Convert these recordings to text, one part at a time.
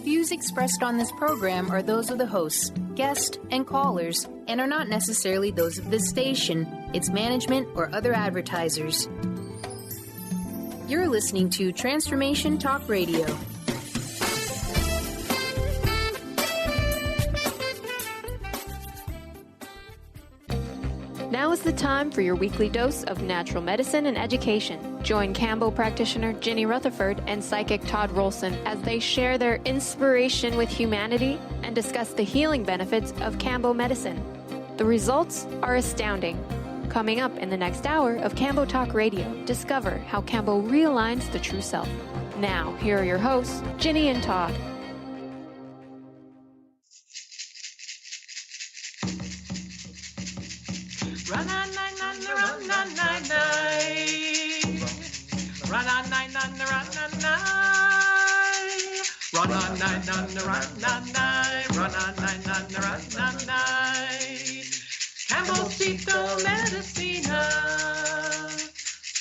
Views expressed on this program are those of the hosts, guests, and callers, and are not necessarily those of this station, its management, or other advertisers. You're listening to Transformation Talk Radio. Now is the time for your weekly dose of natural medicine and education. Join Kambo practitioner Ginny Rutherford and psychic Todd Rolson as they share their inspiration with humanity and discuss the healing benefits of Kambo medicine. The results are astounding. Coming up in the next hour of Kambo Talk Radio, discover how Kambo realigns the true self. Now, here are your hosts, Ginny and Todd. Run on nine on the run on nine nine. Run on nine on the run on nine. Run on nine on the run on nine. Run on nine on the run on nine. Cambocito Medicina.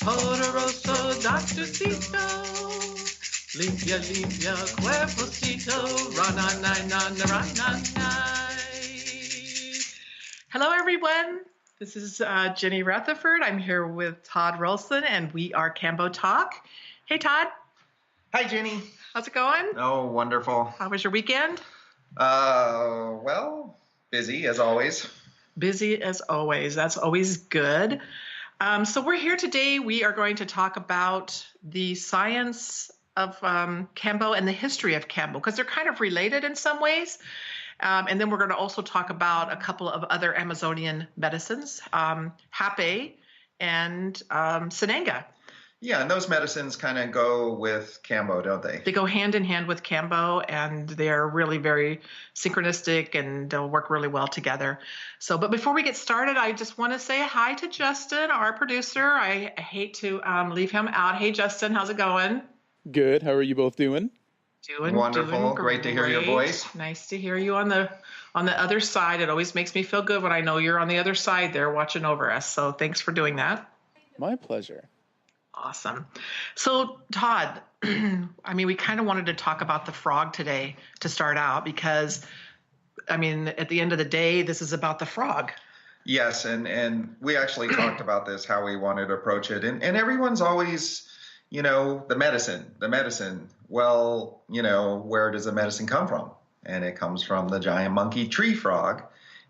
Poderoso Doctorcito. Limpia, limpia, cuerpocito. Run on nine on the run on nine. Hello, everyone. This is Ginny Rutherford. I'm here with Todd Rolson, and we are Kambo Talk. Hey, Todd. Hi, Ginny. How's it going? Oh, wonderful. How was your weekend? Well, busy as always. Busy as always. That's always good. So we're here today. We are going to talk about the science of Kambo and the history of Kambo, because they're kind of related in some ways. And then we're going to also talk about a couple of other Amazonian medicines, Hape and Sananga. Yeah, and those medicines kind of go with Kambo, don't they? They go hand in hand with Kambo, and they're really very synchronistic, and they'll work really well together. So, but before we get started, I just want to say hi to Justin, our producer. I hate to leave him out. Hey, Justin, how's it going? Good. How are you both doing? Doing wonderful. Great to hear your voice. Nice to hear you on the other side. It always makes me feel good when I know you're on the other side there watching over us. So thanks for doing that. My pleasure. Awesome. So Todd, I mean, we kind of wanted to talk about the frog today to start out because, I mean, at the end of the day, this is about the frog. Yes, and we actually talked about this, how we wanted to approach it. And everyone's always, you know, the medicine. Well, you know, where does the medicine come from? And it comes from the giant monkey tree frog.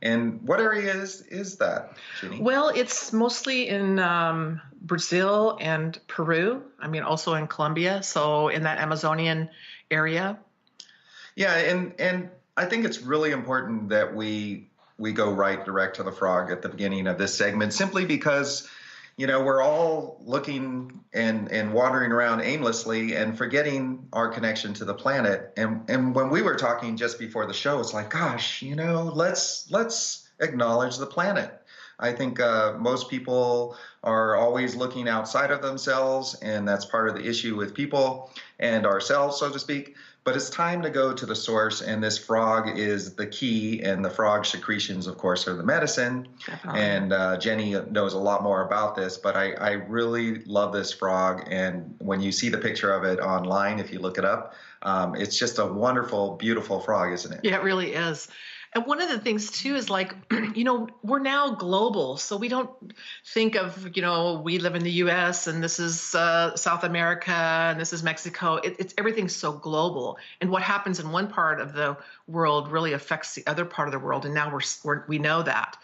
And what area is that, Ginny? Well, it's mostly in Brazil and Peru. I mean, also in Colombia. So in that Amazonian area. Yeah, and I think it's really important that we go direct to the frog at the beginning of this segment, simply because, you know, we're all looking and wandering around aimlessly and forgetting our connection to the planet. And when we were talking just before the show, it's like, gosh, you know, let's acknowledge the planet. I think most people are always looking outside of themselves, and that's part of the issue with people and ourselves, so to speak. But it's time to go to the source, and this frog is the key, and the frog secretions, of course, are the medicine. Definitely. And Jenny knows a lot more about this, but I really love this frog, and when you see the picture of it online, if you look it up, it's just a wonderful, beautiful frog, isn't it? Yeah, it really is. And one of the things, too, is like, you know, we're now global. So we don't think of, you know, we live in the U.S. and this is South America and this is Mexico. It's everything's so global. And what happens in one part of the world really affects the other part of the world. And now we know that.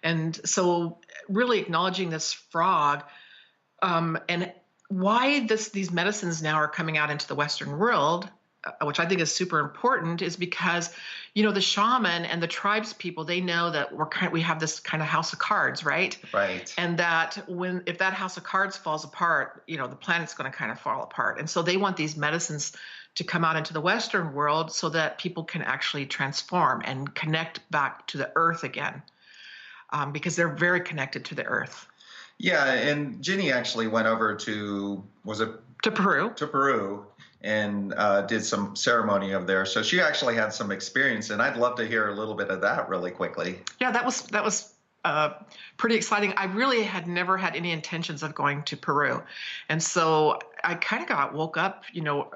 And so really acknowledging this frog and why these medicines now are coming out into the Western world, which I think is super important, is because, you know, the shaman and the tribes people, they know that we have this kind of house of cards, right? Right. And that if that house of cards falls apart, you know, the planet's going to kind of fall apart. And so they want these medicines to come out into the Western world so that people can actually transform and connect back to the earth again, because they're very connected to the earth. Yeah, and Ginny actually went over to Peru. And did some ceremony over there. So she actually had some experience, and I'd love to hear a little bit of that really quickly. Yeah, that was pretty exciting. I really had never had any intentions of going to Peru. And so I kind of woke up,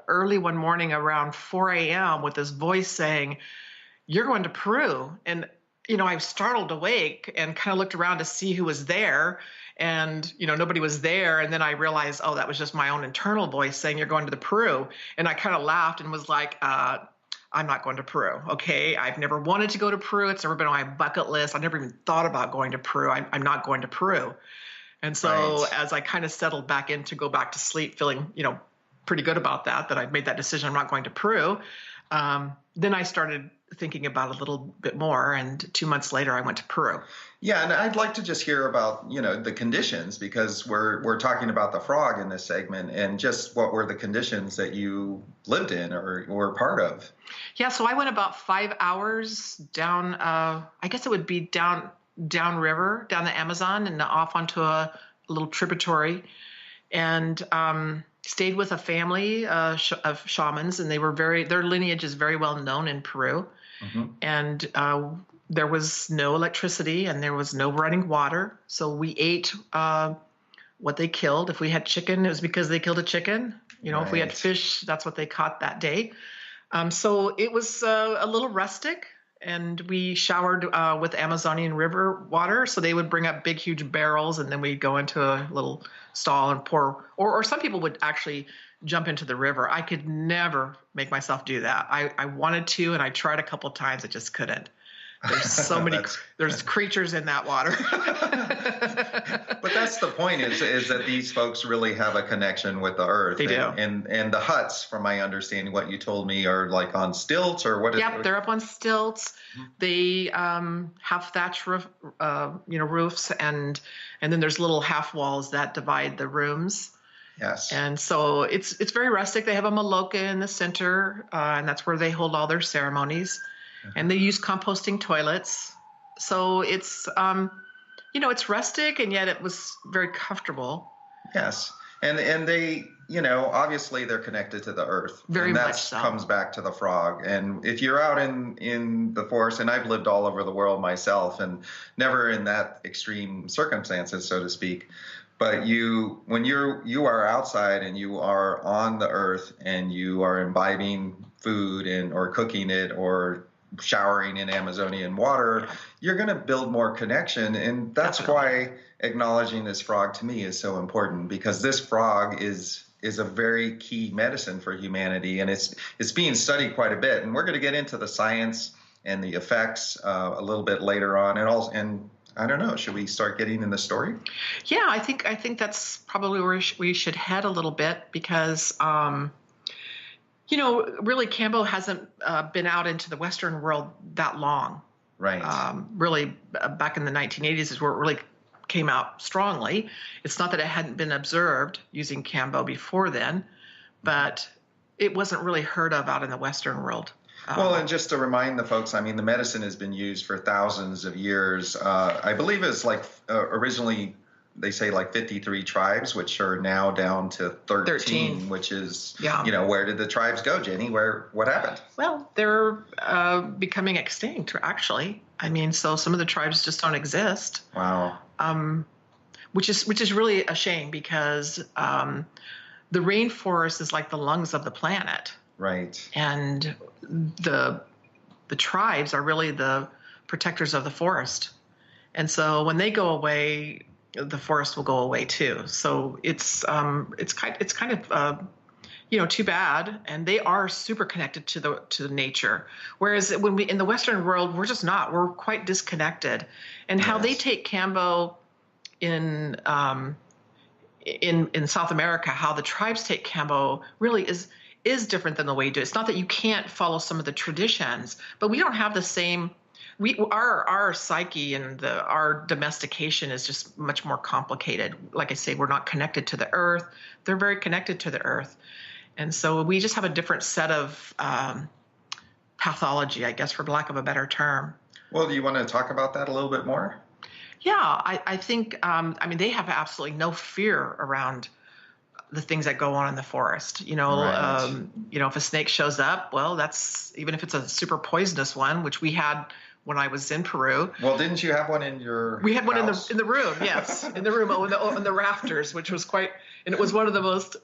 early one morning around 4 a.m. with this voice saying, "You're going to Peru." And, I was startled awake and kind of looked around to see who was there. And, nobody was there. And then I realized, oh, that was just my own internal voice saying, "You're going to the Peru." And I kind of laughed and was like, I'm not going to Peru. Okay. I've never wanted to go to Peru. It's never been on my bucket list. I never even thought about going to Peru. I'm not going to Peru. And so as I kind of settled back in to go back to sleep, feeling, pretty good about that I'd made that decision. I'm not going to Peru. Then I started thinking about it a little bit more. And 2 months later, I went to Peru. Yeah, and I'd like to just hear about, the conditions, because we're talking about the frog in this segment, and just what were the conditions that you lived in or were part of? Yeah, so I went about 5 hours down, I guess it would be down river, down the Amazon, and off onto a little tributary, and stayed with a family of shamans, and their lineage is very well known in Peru. Mm-hmm. And there was no electricity and there was no running water. So we ate what they killed. If we had chicken, it was because they killed a chicken. If we had fish, that's what they caught that day. So it was a little rustic, and we showered with Amazonian river water. So they would bring up big, huge barrels, and then we'd go into a little stall and pour, or some people would actually jump into the river. I could never make myself do that. I wanted to, and I tried a couple times. I just couldn't. There's so many, there's creatures in that water. But that's the point, is that these folks really have a connection with the earth. They do. And the huts, from my understanding, what you told me, are like on stilts, or what is it? Yep, they're up on stilts. Mm-hmm. They have thatch roofs, and then there's little half walls that divide the rooms. Yes. And so it's very rustic. They have a maloca in the center, and that's where they hold all their ceremonies. And they use composting toilets. So it's, it's rustic, and yet it was very comfortable. Yes. And they, obviously they're connected to the earth. Very much so. And that comes back to the frog. And if you're out in the forest, and I've lived all over the world myself, and never in that extreme circumstances, so to speak, but when you are outside and you are on the earth and you are imbibing food or cooking it or showering in Amazonian water, you're going to build more connection. And that's why acknowledging this frog to me is so important, because this frog is a very key medicine for humanity, and it's being studied quite a bit. And we're going to get into the science and the effects a little bit later on. And I don't know, should we start getting in the story? Yeah, I think that's probably where we should head a little bit, because really Kambo hasn't been out into the Western world that long. Right. Really, back in the 1980s is where it really came out strongly. It's not that it hadn't been observed using Kambo before then, but it wasn't really heard of out in the Western world. Well, and just to remind the folks, the medicine has been used for thousands of years. I believe it's originally they say 53 tribes, which are now down to 13. Which is, where did the tribes go, Ginny? What happened? Well, they're becoming extinct, actually. So some of the tribes just don't exist. Wow. Which is really a shame, because the rainforest is like the lungs of the planet. Right. And the tribes are really the protectors of the forest. And so when they go away, the forest will go away too. So it's kind of too bad. And they are super connected to nature. Whereas when we in the Western world, we're just not. We're quite disconnected. And how they take Kambo in South America, how the tribes take Kambo really is different than the way we do it. It's not that you can't follow some of the traditions, but we don't have the same. Our psyche and our domestication is just much more complicated. Like I say, we're not connected to the earth. They're very connected to the earth. And so we just have a different set of pathology, I guess, for lack of a better term. Well, do you want to talk about that a little bit more? Yeah, I think, they have absolutely no fear around the things that go on in the forest. Right. If a snake shows up, well, that's, even if it's a super poisonous one, which we had when I was in Peru. Well, didn't you have one in your We had one house? in the room, yes, in the room on the rafters, which was quite, and it was one of the most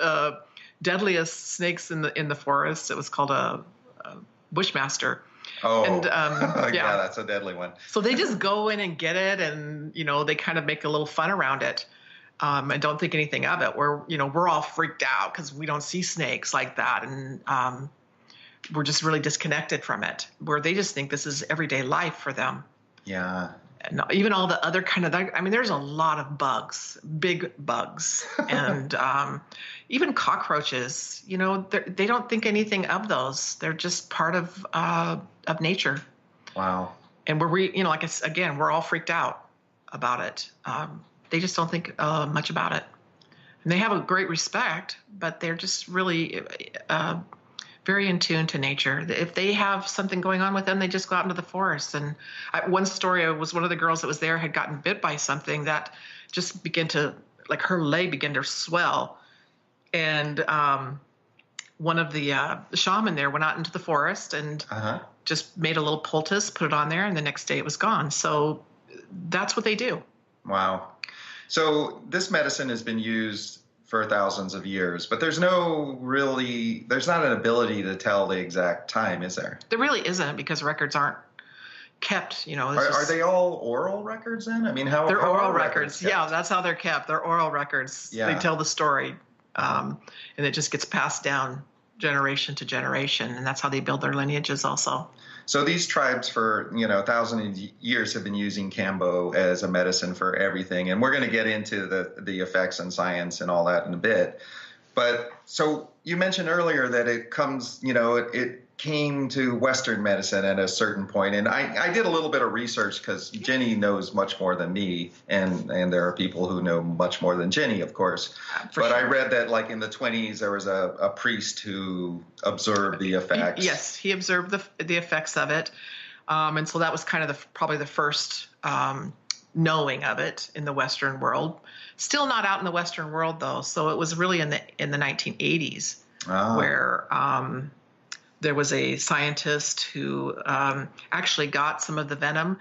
deadliest snakes in the forest. It was called a bushmaster. Oh, and yeah, that's a deadly one. So they just go in and get it, and they kind of make a little fun around it, and don't think anything of it. We're all freaked out because we don't see snakes like that, and we're just really disconnected from it. Where they just think this is everyday life for them. Yeah. And even all the other kind of, there's a lot of bugs, big bugs, and even cockroaches. They don't think anything of those. They're just part of nature. Wow. And we're all freaked out about it. They just don't think much about it, and they have a great respect, but they're just really very in tune to nature. If they have something going on with them, they just go out into the forest. And one story was one of the girls that was there had gotten bit by something that just began to, her leg began to swell. And one of the shaman there went out into the forest and just made a little poultice, put it on there, and the next day it was gone. So that's what they do. Wow. So this medicine has been used for thousands of years, but there's not an ability to tell the exact time, is there? There really isn't, because records aren't kept, Are they all oral records then? They're oral records. Yeah, that's how they're kept. They're oral records. Yeah. They tell the story, and it just gets passed down generation to generation, and that's how they build their lineages also. So these tribes for, thousands of years have been using Kambo as a medicine for everything. And we're going to get into the effects and science and all that in a bit. But so you mentioned earlier that it comes, it came to Western medicine at a certain point. And I did a little bit of research because Ginny knows much more than me. And there are people who know much more than Ginny, of course. But sure. I read that in the 1920s, there was a priest who observed the effects. Yes, he observed the effects of it. And so that was kind of probably the first knowing of it in the Western world. Still not out in the Western world, though. So it was really in the 1980s where there was a scientist who actually got some of the venom,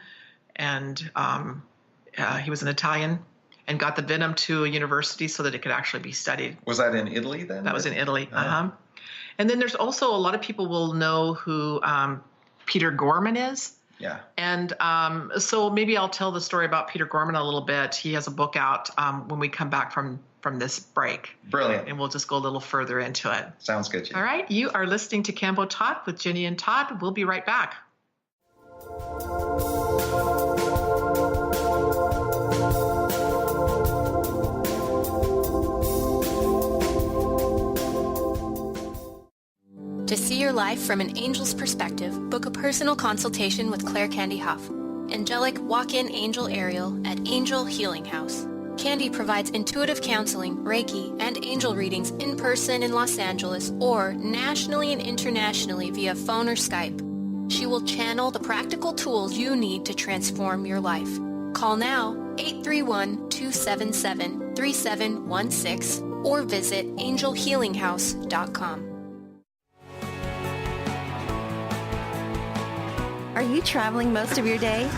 and he was an Italian, and got the venom to a university so that it could actually be studied. Was that in Italy then? That was in Italy. And then there's also a lot of people will know who Peter Gorman is. Yeah. And so maybe I'll tell the story about Peter Gorman a little bit. He has a book out when we come back from this break. Brilliant. And we'll just go a little further into it. Sounds good, Ginny. All right. You are listening to Kambo Talk with Ginny and Todd. We'll be right back. To see your life from an angel's perspective, book a personal consultation with Claire Candy Huff, angelic walk-in angel Ariel at Angel Healing House. Candy provides intuitive counseling, Reiki, and angel readings in person in Los Angeles or nationally and internationally via phone or Skype. She will channel the practical tools you need to transform your life. Call now 831-277-3716 or visit angelhealinghouse.com. Are you traveling most of your day?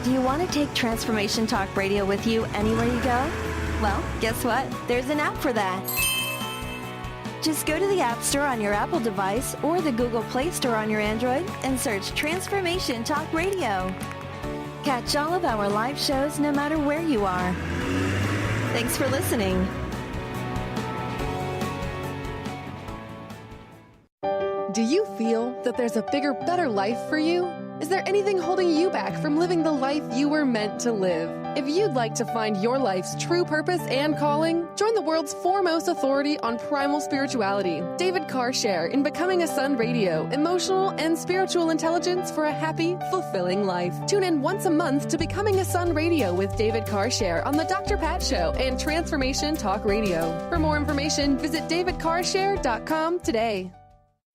Do you want to take Transformation Talk Radio with you anywhere you go? Well, guess what? There's an app for that. Just go to the App Store on your Apple device or the Google Play Store on your Android and search Transformation Talk Radio. Catch all of our live shows no matter where you are. Thanks for listening. Do you feel that there's a bigger, better life for you? Is there anything holding you back from living the life you were meant to live? If you'd like to find your life's true purpose and calling, join the world's foremost authority on primal spirituality, David Carshare, in Becoming a Son Radio, emotional and spiritual intelligence for a happy, fulfilling life. Tune in once a month to Becoming a Son Radio with David Carshare on The Dr. Pat Show and Transformation Talk Radio. For more information, visit davidcarshare.com today.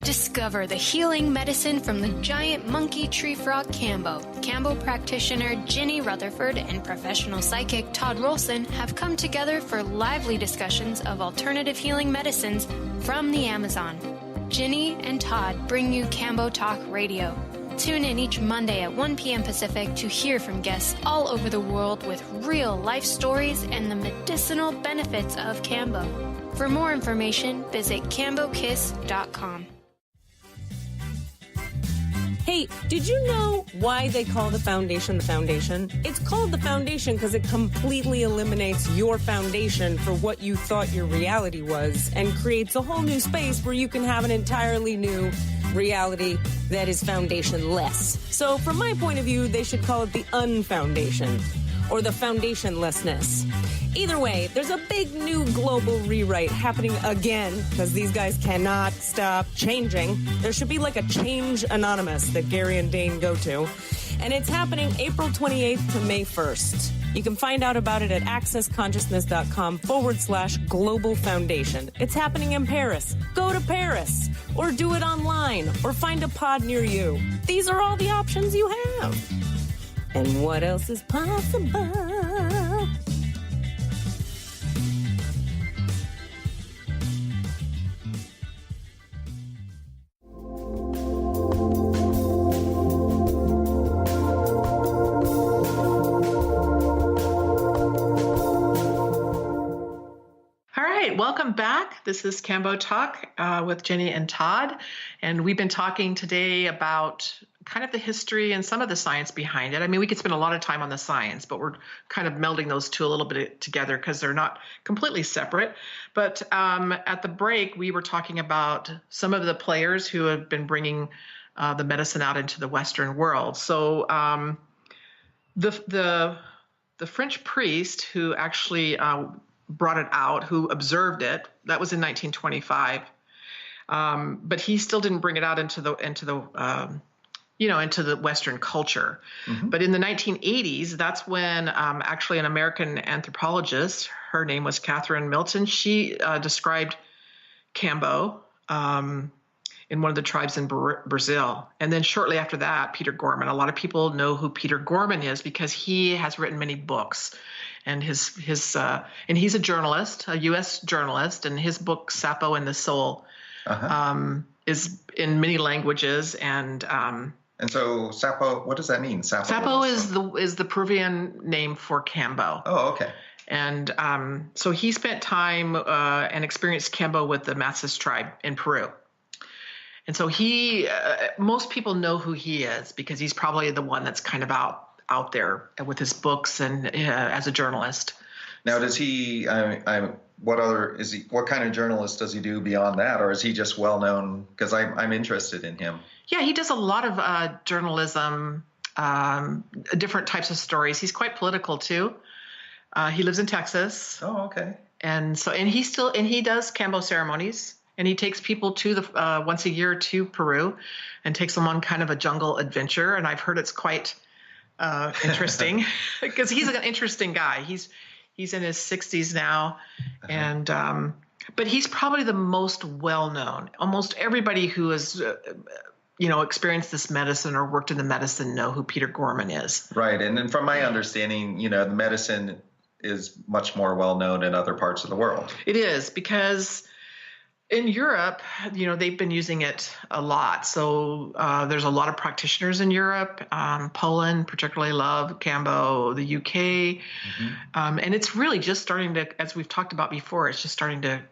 Discover the healing medicine from the giant monkey tree frog Kambo. Kambo practitioner Ginny Rutherford and professional psychic Todd Rolson have come together for lively discussions of alternative healing medicines from the Amazon. Ginny and Todd bring you Kambo Talk Radio. Tune in each Monday at 1 p.m. Pacific to hear from guests all over the world with real life stories and the medicinal benefits of Kambo. For more information, visit kambokiss.com. Hey, did you know why they call the foundation the foundation? It's called the foundation because it completely eliminates your foundation for what you thought your reality was and creates a whole new space where you can have an entirely new reality that is foundationless. So from my point of view, they should call it the unfoundation or the foundationlessness. Either way, there's a big new global rewrite happening again because these guys cannot stop changing. There should be like a Change Anonymous that Gary and Dane go to. And it's happening April 28th to May 1st. You can find out about it at accessconsciousness.com/global foundation. It's happening in Paris. Go to Paris or do it online or find a pod near you. These are all the options you have. And what else is possible? Welcome back. This is Kambo Talk with Ginny and Todd. And we've been talking today about kind of the history and some of the science behind it. I mean, we could spend a lot of time on the science, but we're kind of melding those two a little bit together because they're not completely separate. But at the break, we were talking about some of the players who have been bringing the medicine out into the Western world. So the French priest who actually brought it out, who observed it, that was in 1925. But he still didn't bring it out into the Western culture. Mm-hmm. But in the 1980s, that's when actually an American anthropologist, her name was Catherine Milton, she described Kambo in one of the tribes in Brazil. And then shortly after that, Peter Gorman. A lot of people know who Peter Gorman is because he has written many books. And and he's a journalist, a U.S. journalist, and his book Sapo and the Soul is in many languages. And so Sapo, what does that mean? Sapo is the Peruvian name for Kambo. Oh, okay. And so he spent time and experienced Kambo with the Matsas tribe in Peru. And so most people know who he is because he's probably the one that's kind of out there with his books and as a journalist. Now, does he? What kind of journalist does he do beyond that, or is he just well known? Because I'm interested in him. Yeah, he does a lot of journalism, different types of stories. He's quite political too. He lives in Texas. Oh, okay. And he does Kambo ceremonies, and he takes people to the once a year to Peru, and takes them on kind of a jungle adventure. And I've heard it's quite interesting because he's an interesting guy. He's in his 60s now, and but he's probably the most well-known. Almost everybody who has experienced this medicine or worked in the medicine know who Peter Gorman is. Right, and then from my understanding, the medicine is much more well-known in other parts of the world. It is because in Europe, they've been using it a lot. So there's a lot of practitioners in Europe. Poland particularly love Kambo, the UK. Mm-hmm. And it's really just starting to, as we've talked about before, it's just starting to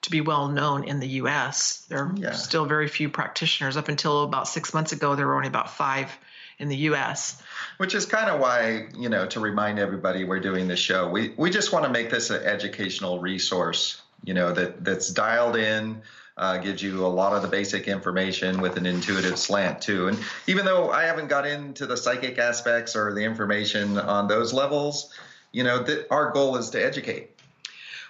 be well known in the U.S. There are still very few practitioners. Up until about 6 months ago, there were only about 5 in the U.S. Which is kind of why, to remind everybody we're doing this show. We just want to make this an educational resource. That's dialed in, gives you a lot of the basic information with an intuitive slant too. And even though I haven't got into the psychic aspects or the information on those levels, our goal is to educate.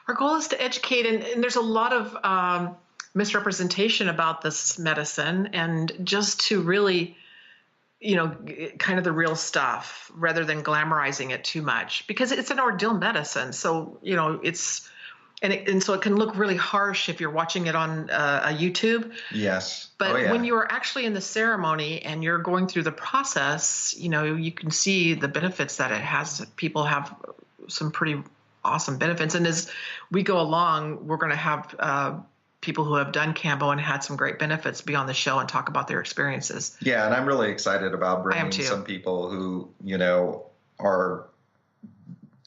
Our goal is to educate, and there's a lot of misrepresentation about this medicine, and just to really, kind of the real stuff rather than glamorizing it too much, because it's an ordeal medicine. So, it's... And so it can look really harsh if you're watching it on a YouTube. Yes. But when you are actually in the ceremony and you're going through the process, you can see the benefits that it has. People have some pretty awesome benefits. And as we go along, we're going to have people who have done Kambo and had some great benefits be on the show and talk about their experiences. Yeah, and I'm really excited about I am bringing too. some people who,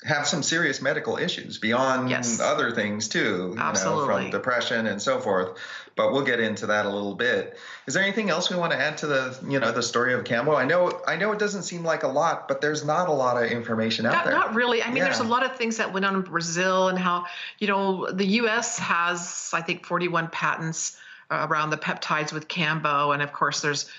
have some serious medical issues beyond other things too, from depression and so forth. But we'll get into that a little bit. Is there anything else we want to add to the story of Kambo? I know it doesn't seem like a lot, but there's not a lot of information out there. Not really. I mean, there's a lot of things that went on in Brazil and how, the U.S. has, I think, 41 patents around the peptides with Kambo. And of course, there's,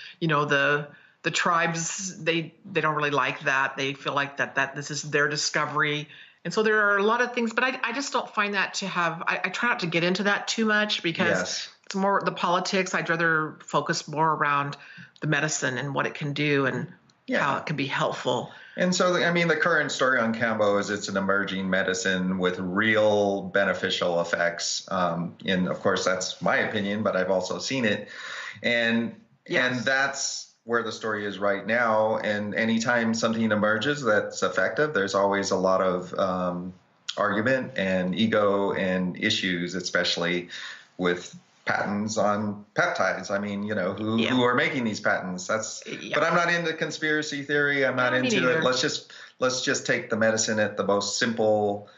the tribes, they don't really like that. They feel like that this is their discovery. And so there are a lot of things, but I just don't find that to have, I try not to get into that too much because it's more the politics. I'd rather focus more around the medicine and what it can do and how it can be helpful. And so, the current story on Kambo is it's an emerging medicine with real beneficial effects. And of course, that's my opinion, but I've also seen it. And that's where the story is right now. And anytime something emerges that's effective, there's always a lot of argument and ego and issues, especially with patents on peptides. Who are making these patents? But I'm not into conspiracy theory. I'm not into it. Let's just take the medicine at the most simple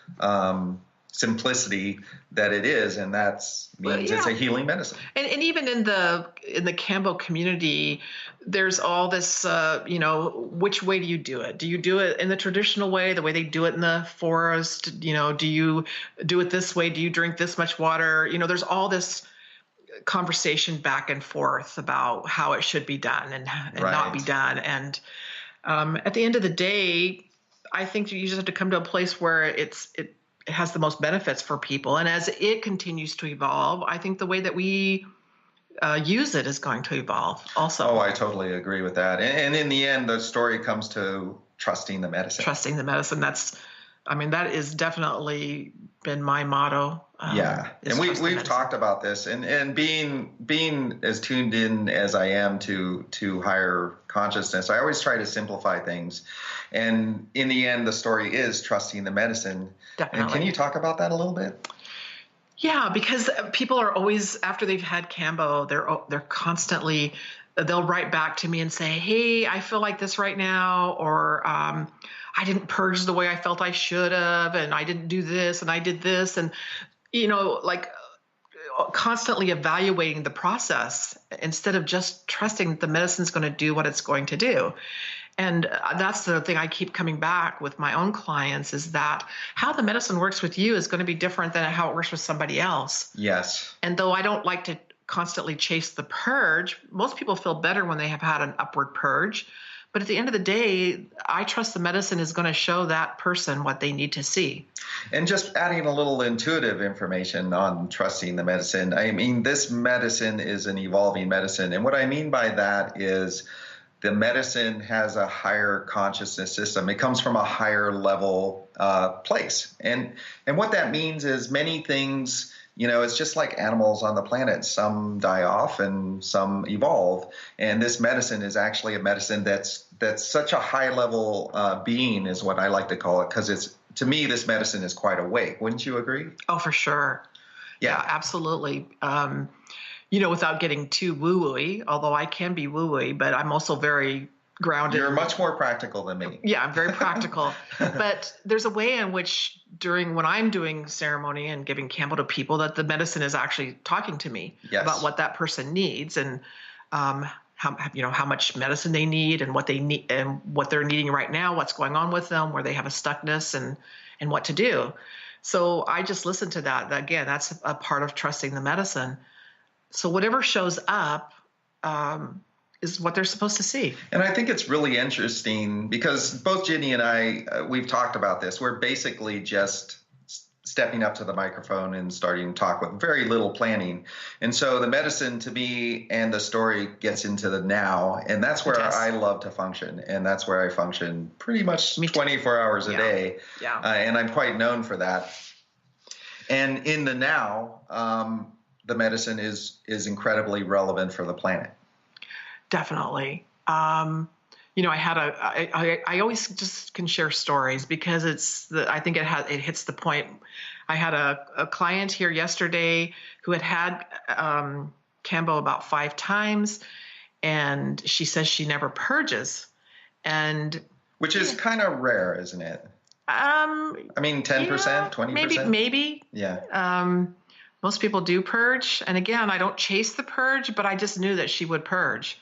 simplicity that it is, and that's means it's a healing medicine. And even in the Kambo community, there's all this, which way do you do it? Do you do it in the traditional way, the way they do it in the forest? Do you do it this way? Do you drink this much water? There's all this conversation back and forth about how it should be done and not be done. And at the end of the day, I think you just have to come to a place where it has the most benefits for people. And as it continues to evolve, I think the way that we use it is going to evolve also. Oh, I totally agree with that. And in the end, the story comes to trusting the medicine. Trusting the medicine. That is definitely been my motto. And we've talked about this, and being as tuned in as I am to higher consciousness, I always try to simplify things. And in the end, the story is trusting the medicine. Definitely. And can you talk about that a little bit? Yeah, because people are always, after they've had Kambo, they're constantly, they'll write back to me and say, hey, I feel like this right now, or I didn't purge the way I felt I should have, and I didn't do this, and I did this, and constantly evaluating the process instead of just trusting that the medicine's going to do what it's going to do. And that's the thing I keep coming back with my own clients, is that how the medicine works with you is going to be different than how it works with somebody else. Yes. And though I don't like to constantly chase the purge, most people feel better when they have had an upward purge. But at the end of the day, I trust the medicine is going to show that person what they need to see. And just adding a little intuitive information on trusting the medicine. This medicine is an evolving medicine. And what I mean by that is the medicine has a higher consciousness system. It comes from a higher level place. And what that means is many things, it's just like animals on the planet. Some die off and some evolve. And this medicine is actually a medicine that's such a high level being, is what I like to call it, because to me, this medicine is quite awake. Wouldn't you agree? Oh, for sure. Yeah, absolutely. Without getting too woo-wooey, although I can be woo-wooey, but I'm also very grounded. You're much more practical than me. Yeah, I'm very practical. But there's a way in which when I'm doing ceremony and giving Kambo to people, that the medicine is actually talking to me about what that person needs and how much medicine they need and what they need and what they're needing right now, what's going on with them, where they have a stuckness and what to do. So I just listen to that. Again, that's a part of trusting the medicine. So whatever shows up is what they're supposed to see. And I think it's really interesting because both Ginny and I, we've talked about this. We're basically just stepping up to the microphone and starting to talk with very little planning. And so the medicine to me and the story gets into the now. And that's where I love to function. And that's where I function pretty much 24 hours a day. Yeah. And I'm quite known for that. And in the now, the medicine is incredibly relevant for the planet. Definitely. I always just can share stories because I think it hits the point. I had a client here yesterday who had Kambo about 5 times, and she says she never purges. And which is kind of rare, isn't it? I mean, 10%, 20%? Maybe. Yeah. Most people do purge. And again, I don't chase the purge, but I just knew that she would purge.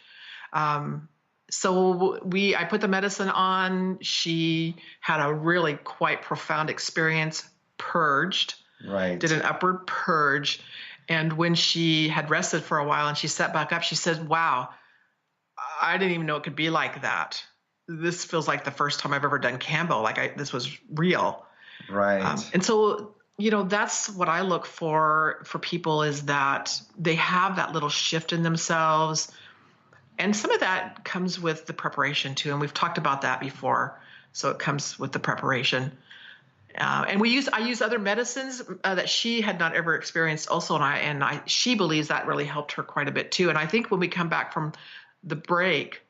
So I put the medicine on. She had a really quite profound experience, purged, right? Did an upward purge. And when she had rested for a while and she sat back up, she said, wow, I didn't even know it could be like that. This feels like the first time I've ever done Kambo. This was real. Right. And so, that's what I look for people, is that they have that little shift in themselves. And some of that comes with the preparation too. And we've talked about that before. So it comes with the preparation. And I use other medicines that she had not ever experienced also. And she believes that really helped her quite a bit too. And I think when we come back from the break,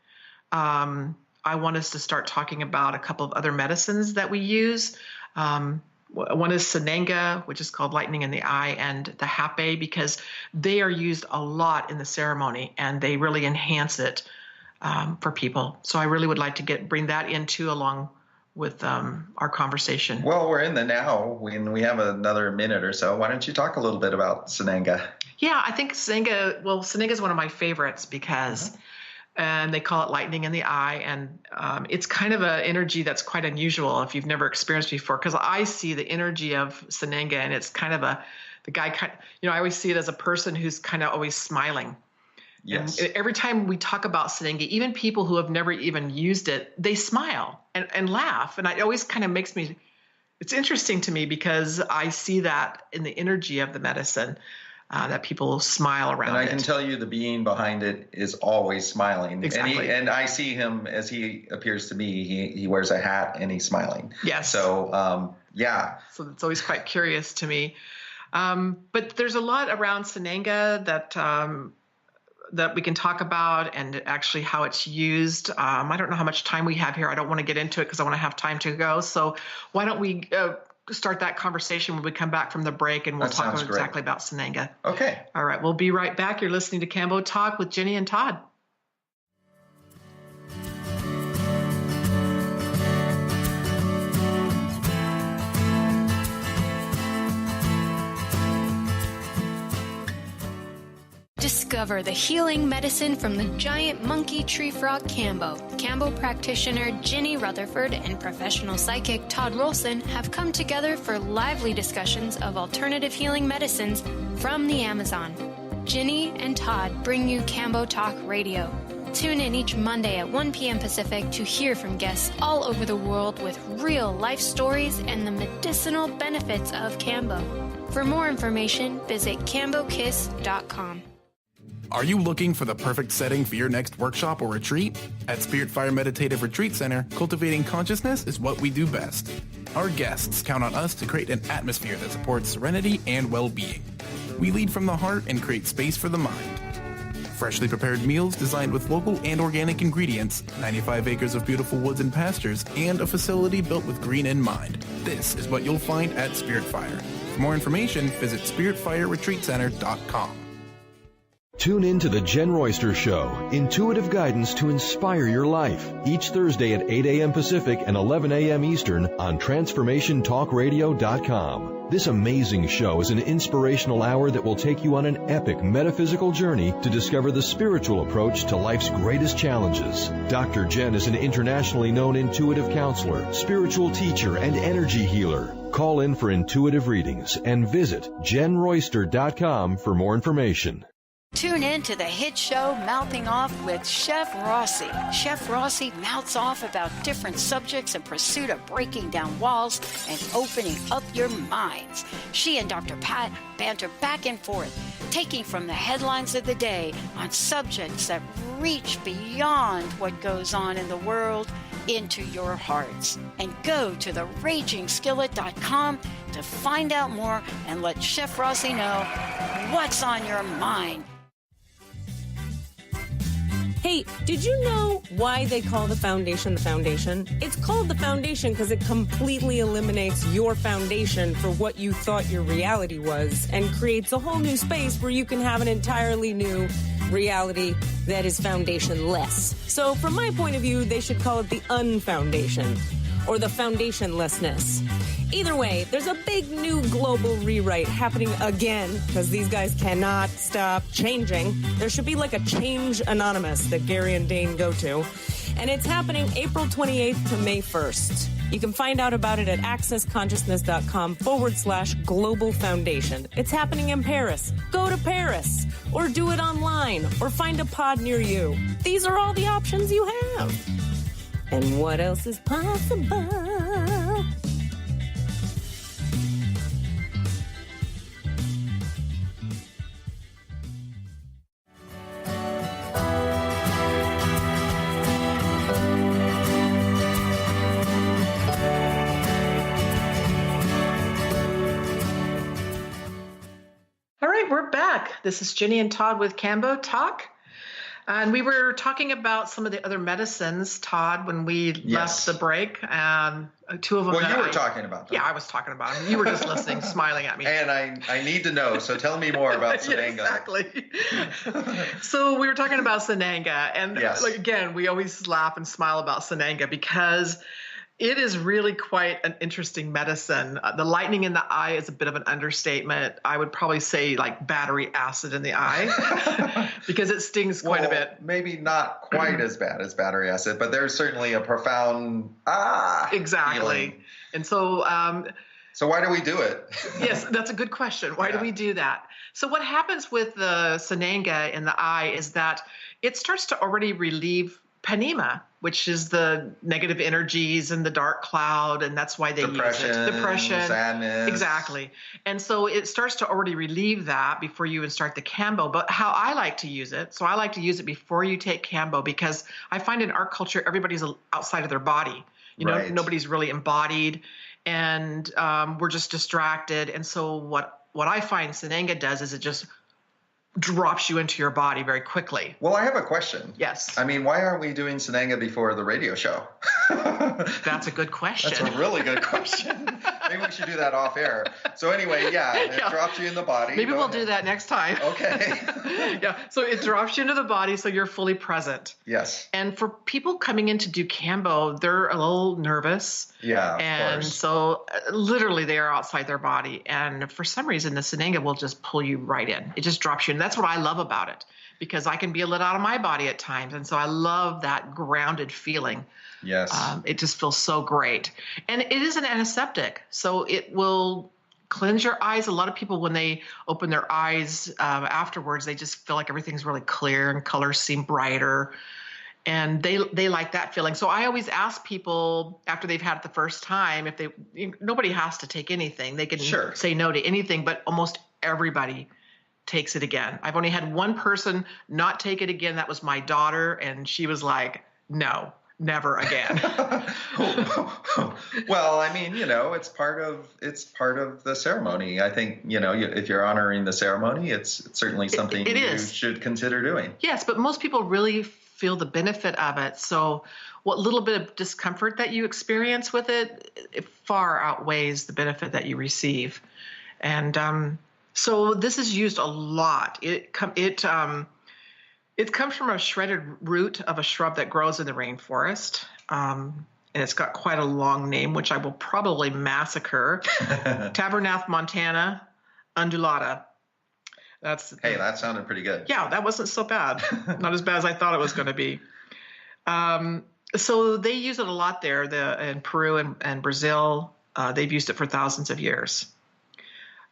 I want us to start talking about a couple of other medicines that we use. One is Sanenga, which is called lightning in the eye, and the Hape, because they are used a lot in the ceremony and they really enhance it for people. So I really would like to bring that into along with our conversation. Well, we're in the now. We have another minute or so. Why don't you talk a little bit about Sanenga? Yeah, I think Sanenga is one of my favorites because and they call it lightning in the eye. And it's kind of an energy that's quite unusual if you've never experienced before, because I see the energy of Sanenga, and it's kind of the guy, I always see it as a person who's kind of always smiling. Yes. And every time we talk about Sanenga, even people who have never even used it, they smile and laugh. And it always kind of makes me, it's interesting to me because I see that in the energy of the medicine. That people smile around it. And I can tell you the being behind it is always smiling. Exactly. And I see him as he appears to me. He wears a hat and he's smiling. Yes. So, yeah. So it's always quite curious to me. But there's a lot around Sanenga that we can talk about, and actually how it's used. I don't know how much time we have here. I don't want to get into it because I want to have time to go. So why don't we start that conversation when we come back from the break, and we'll talk exactly about Sanenga. Okay. All right. We'll be right back. You're listening to Kambo Talk with Ginny and Todd. Discover the healing medicine from the giant monkey tree frog Kambo. Kambo practitioner Ginny Rutherford and professional psychic Todd Rolson have come together for lively discussions of alternative healing medicines from the Amazon. Ginny and Todd bring you Kambo Talk Radio. Tune in each Monday at 1 p.m. Pacific to hear from guests all over the world with real life stories and the medicinal benefits of Kambo. For more information, visit kambokiss.com. Are you looking for the perfect setting for your next workshop or retreat? At Spirit Fire Meditative Retreat Center, cultivating consciousness is what we do best. Our guests count on us to create an atmosphere that supports serenity and well-being. We lead from the heart and create space for the mind. Freshly prepared meals designed with local and organic ingredients, 95 acres of beautiful woods and pastures, and a facility built with green in mind. This is what you'll find at Spirit Fire. For more information, visit spiritfireretreatcenter.com. Tune in to The Jen Royster Show, intuitive guidance to inspire your life, each Thursday at 8 a.m. Pacific and 11 a.m. Eastern on TransformationTalkRadio.com. This amazing show is an inspirational hour that will take you on an epic metaphysical journey to discover the spiritual approach to life's greatest challenges. Dr. Jen is an internationally known intuitive counselor, spiritual teacher, and energy healer. Call in for intuitive readings and visit JenRoyster.com for more information. Tune in to the hit show Mouthing Off with Chef Rossi. Chef Rossi mouths off about different subjects in pursuit of breaking down walls and opening up your minds. She and Dr. Pat banter back and forth, taking from the headlines of the day on subjects that reach beyond what goes on in the world into your hearts. And go to theragingskillet.com to find out more and let Chef Rossi know what's on your mind. Hey, did you know why they call the foundation the foundation? It's called the foundation because it completely eliminates your foundation for what you thought your reality was and creates a whole new space where you can have an entirely new reality that is foundationless. So from my point of view, they should call it the unfoundation or the foundationlessness. Either way, there's a big new global rewrite happening again because these guys cannot stop changing. There should be like a Change Anonymous that Gary and Dane go to. And it's happening April 28th to May 1st. You can find out about it at accessconsciousness.com/global foundation. It's happening in Paris. Go to Paris or do it online or find a pod near you. These are all the options you have. And what else is possible? All right, we're back. This is Ginny and Todd with Kambo Talk. And we were talking about some of the other medicines, Todd, when we left the break. Two of them. Well, you were talking about them. Yeah, I was talking about them. You were just listening, smiling at me. And I need to know, so tell me more about Sananga. Exactly. So we were talking about Sananga. And again, we always laugh and smile about Sananga because it is really quite an interesting medicine. The lightning in the eye is a bit of an understatement. I would probably say like battery acid in the eye because it stings quite a bit. Maybe not quite as bad as battery acid, but there's certainly a profound feeling. And so so why do we do it? Yes, that's a good question. Why do we do that? So what happens with the Sananga in the eye is that it starts to already relieve panema, which is the negative energies and the dark cloud, and that's why they use it. Depression, sadness. Exactly. And so it starts to already relieve that before you even start the Kambo. But how I like to use it, so I like to use it before you take Kambo because I find in our culture, everybody's outside of their body. You know, nobody's really embodied, and we're just distracted. And so what I find Sananga does is it just drops you into your body very quickly. Well, I have a question. Yes. I mean, why aren't we doing Sananga before the radio show? That's a good question. That's a really good question. Maybe we should do that off air. So anyway, it drops you in the body. Maybe we'll do that next time. Okay. So it drops you into the body so you're fully present. Yes. And for people coming in to do Kambo, they're a little nervous. Yeah, of and course. So literally they are outside their body. And for some reason, the Sananga will just pull you right in. It just drops you in. That's what I love about it because I can be a little out of my body at times. And so I love that grounded feeling. Yes. It just feels so great. And it is an antiseptic. So it will cleanse your eyes. A lot of people, when they open their eyes afterwards, they just feel like everything's really clear and colors seem brighter. And they like that feeling. So I always ask people after they've had it the first time, nobody has to take anything. They can say no to anything, but almost everybody takes it again. I've only had one person not take it again. That was my daughter. And she was like, no, never again. Well, I mean, it's part of the ceremony. I think, if you're honoring the ceremony, it's certainly something you should consider doing. Yes, but most people really feel the benefit of it. So what little bit of discomfort that you experience with it far outweighs the benefit that you receive. And so this is used a lot. It comes from a shredded root of a shrub that grows in the rainforest. And it's got quite a long name, which I will probably massacre. Tabernath montana undulata. That sounded pretty good. Yeah, that wasn't so bad. Not as bad as I thought it was going to be. So they use it a lot there in Peru and Brazil. They've used it for thousands of years.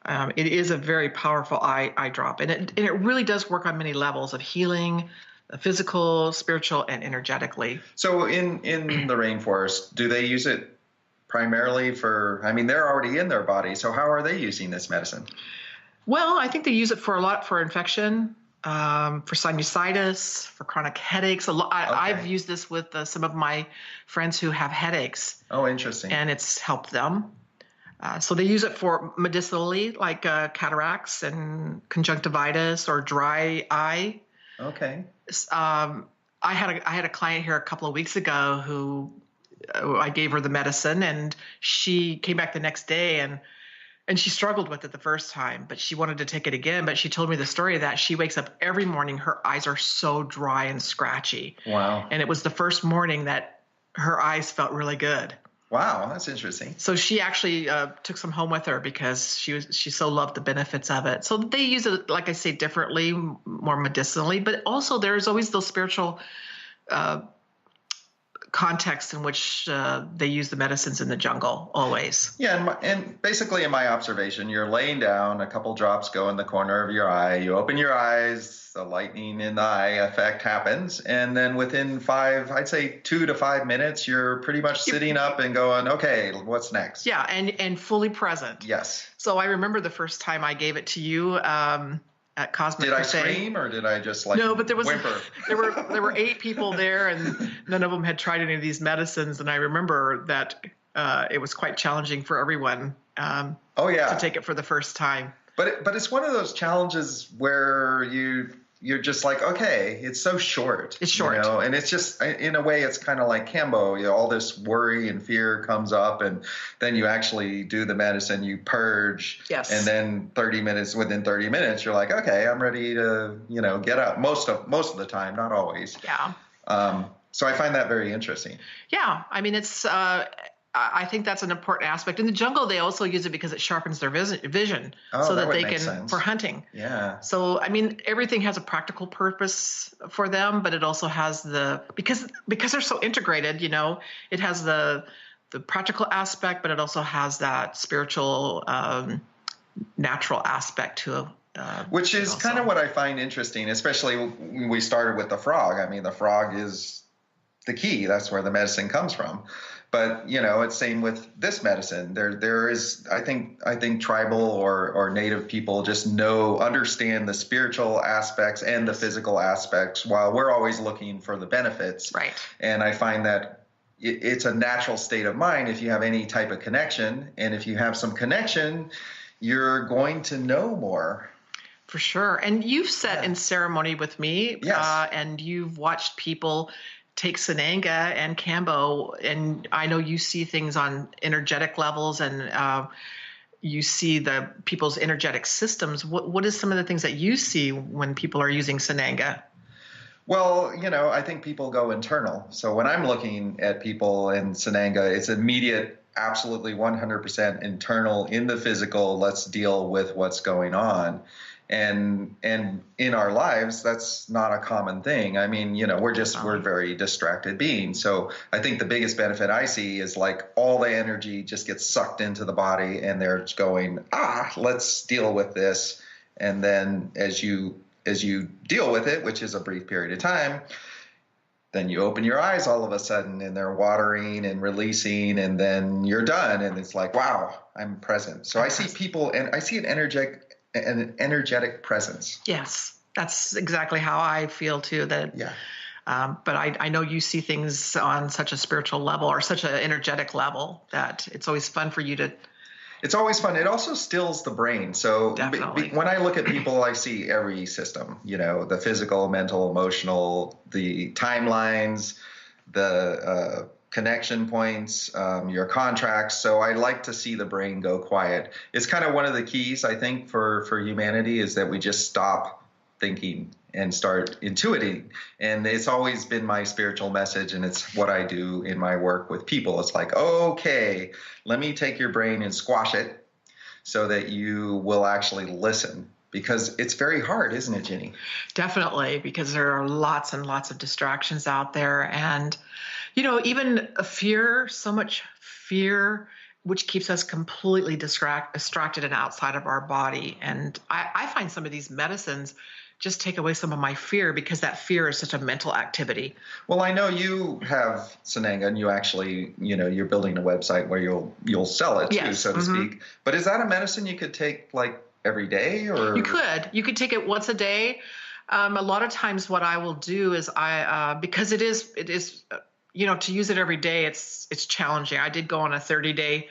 It is a very powerful eye drop, and it really does work on many levels of healing, physical, spiritual, and energetically. So in the rainforest, do they use it primarily they're already in their body, so how are they using this medicine? Well, I think they use it for infection, for sinusitis, for chronic headaches. I've used this with some of my friends who have headaches. Oh, interesting. And it's helped them. So they use it for medicinally, like cataracts and conjunctivitis or dry eye. Okay. I had a client here a couple of weeks ago who I gave her the medicine, and she came back the next day and she struggled with it the first time, but she wanted to take it again. But she told me the story that she wakes up every morning, her eyes are so dry and scratchy. Wow. And it was the first morning that her eyes felt really good. Wow, that's interesting. So she actually took some home with her because she so loved the benefits of it. So they use it, like I say, differently, more medicinally, but also there's always those spiritual context in which they use the medicines in the jungle always. Yeah, and basically in my observation, you're laying down, a couple drops go in the corner of your eye, you open your eyes, the lightning in the eye effect happens, and then within 2 to 5 minutes, you're pretty much sitting up and going, okay, what's next? Yeah, and fully present. Yes. So I remember the first time I gave it to you at Cosmic Did Crusade. I scream or did I just No, but there was whimper? there were 8 people there, and none of them had tried any of these medicines. And I remember that it was quite challenging for everyone. To take it for the first time. But it's one of those challenges where you're just like, okay, it's so short. It's short. And it's just, in a way, it's kind of like Kambo. All this worry and fear comes up, and then you actually do the medicine, you purge. Yes. And then within 30 minutes, you're like, okay, I'm ready to, get up. Most of the time, not always. Yeah. So I find that very interesting. Yeah. I mean, it's, I think that's an important aspect. In the jungle, they also use it because it sharpens their vision so that they can, sense. for hunting. Yeah. So, I mean, everything has a practical purpose for them, but it also has because they're so integrated, it has the practical aspect, but it also has that spiritual, natural aspect to which is kind of what I find interesting, especially when we started with the frog. I mean, the frog is the key. That's where the medicine comes from. But, it's same with this medicine. There is, I think tribal or native people just understand the spiritual aspects and the physical aspects, while we're always looking for the benefits. Right. And I find that it's a natural state of mind if you have any type of connection. And if you have some connection, you're going to know more. For sure. And you've sat in ceremony with me. Yes. And you've watched people take Sananga and Kambo, and I know you see things on energetic levels, and you see the people's energetic systems. What is some of the things that you see when people are using Sananga? Well, I think people go internal. So when I'm looking at people in Sananga, it's immediate, absolutely 100% internal in the physical. Let's deal with what's going on. And in our lives, that's not a common thing. I mean, we're very distracted beings. So I think the biggest benefit I see is like all the energy just gets sucked into the body, and they're just going, let's deal with this. And then as you deal with it, which is a brief period of time, then you open your eyes all of a sudden, and they're watering and releasing, and then you're done. And it's like, wow, I'm present. So I see people, and I see an energetic presence. Yes, that's exactly how I feel too. But I know you see things on such a spiritual level or such an energetic level that it's always fun for you to. It's always fun. It also stills the brain. So when I look at people, I see every system, the physical, mental, emotional, the timelines, the connection points, your contracts. So I like to see the brain go quiet. It's kind of one of the keys, I think, for humanity, is that we just stop thinking and start intuiting. And it's always been my spiritual message, and it's what I do in my work with people. It's like, okay, let me take your brain and squash it so that you will actually listen. Because it's very hard, isn't it, Ginny? Definitely, because there are lots and lots of distractions out there. And, even so much fear, which keeps us completely distracted and outside of our body. And I find some of these medicines just take away some of my fear, because that fear is such a mental activity. Well, I know you have Sananga, and you actually, you're building a website where you'll sell it too, so to speak. But is that a medicine you could take like every day, or? You could take it once a day. A lot of times what I will do is because it is to use it every day, it's challenging. I did go on a 30-day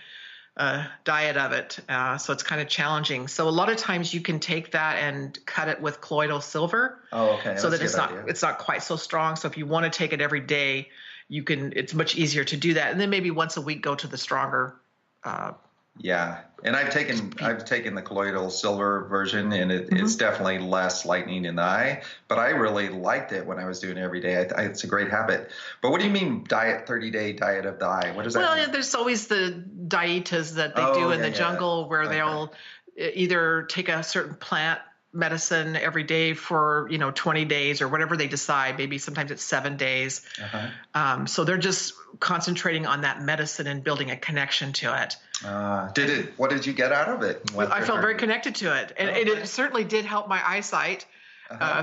diet of it. So it's kind of challenging. So a lot of times you can take that and cut it with colloidal silver. Oh, okay. So that That's a good idea. it's not quite so strong. So if you want to take it every day, it's much easier to do that. And then maybe once a week go to the stronger. Yeah, and I've taken the colloidal silver version, and it's definitely less lightening in the eye. But I really liked it when I was doing it every day. It's a great habit. But what do you mean 30-day diet of the eye? What does that mean? Well, there's always the dietas that they do in the jungle where they'll either take a certain plant medicine every day for 20 days or whatever they decide. Maybe sometimes it's 7 days. So they're just concentrating on that medicine and building a connection to it. What did you get out of it? I felt very connected to it, and it certainly did help my eyesight.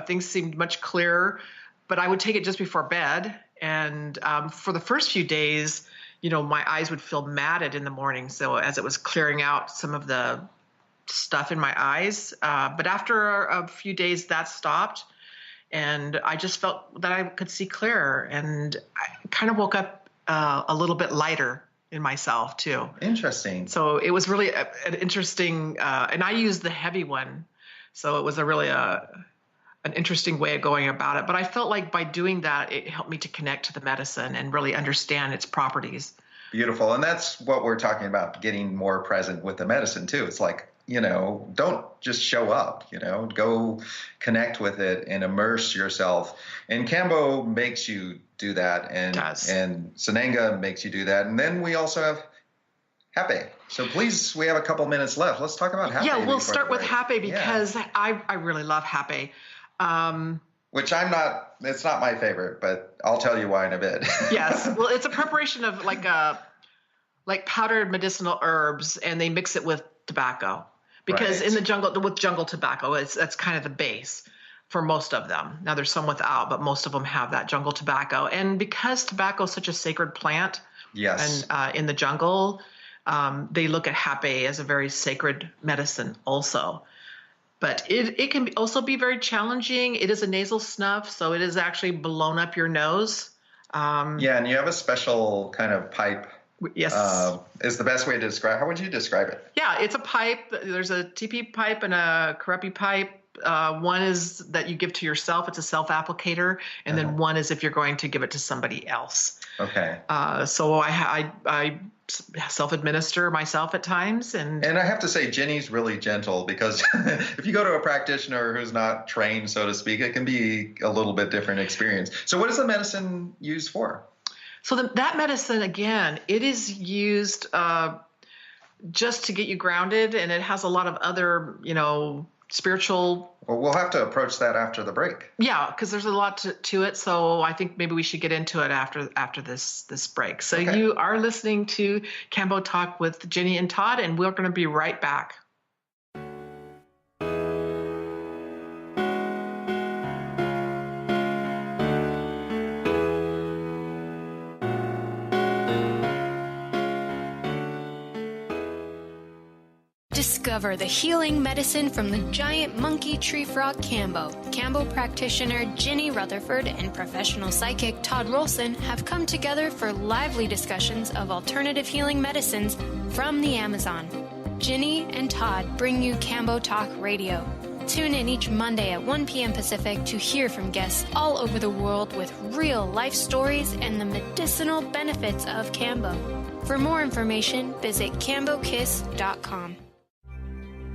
Things seemed much clearer, but I would take it just before bed, and for the first few days, my eyes would feel matted in the morning. So as it was clearing out some of the stuff in my eyes, but after a few days that stopped, and I just felt that I could see clearer, and I kind of woke up a little bit lighter in myself too. Interesting. So it was really an interesting, and I used the heavy one, so it was an interesting way of going about it. But I felt like by doing that, it helped me to connect to the medicine and really understand its properties. Beautiful, and that's what we're talking about, getting more present with the medicine too. It's like, don't just show up, go connect with it and immerse yourself. And Kambo makes you do that, and Sananga makes you do that. And then we also have Hape. So please, we have a couple minutes left. Let's talk about Hape. Yeah, we'll start with Hape because I really love Hape. Which it's not my favorite, but I'll tell you why in a bit. Yes, well, it's a preparation of like powdered medicinal herbs, and they mix it with tobacco. Because in the jungle, with jungle tobacco, that's kind of the base for most of them. Now there's some without, but most of them have that jungle tobacco. And because tobacco is such a sacred plant, and in the jungle, they look at Hape as a very sacred medicine also. But it can also be very challenging. It is a nasal snuff, so it is actually blown up your nose. And you have a special kind of pipe. Yes. Is the best way to describe. How would you describe it? Yeah, it's a pipe. There's a TP pipe and a Karepi pipe. One is that you give to yourself. It's a self-applicator. And then one is if you're going to give it to somebody else. Okay. So I self-administer myself at times. And I have to say, Ginny's really gentle, because if you go to a practitioner who's not trained, so to speak, it can be a little bit different experience. So what is the medicine used for? So that medicine, again, it is used just to get you grounded, and it has a lot of other, spiritual. Well, we'll have to approach that after the break. Yeah, because there's a lot to it. So I think maybe we should get into it after this break. So you are listening to Kambo Talk with Ginny and Todd, and we're going to be right back. Discover the healing medicine from the giant monkey tree frog Kambo. Kambo practitioner Ginny Rutherford and professional psychic Todd Rolson have come together for lively discussions of alternative healing medicines from the Amazon. Ginny and Todd bring you Kambo Talk Radio. Tune in each Monday at 1 p.m. Pacific to hear from guests all over the world with real life stories and the medicinal benefits of Kambo. For more information, visit kambokiss.com.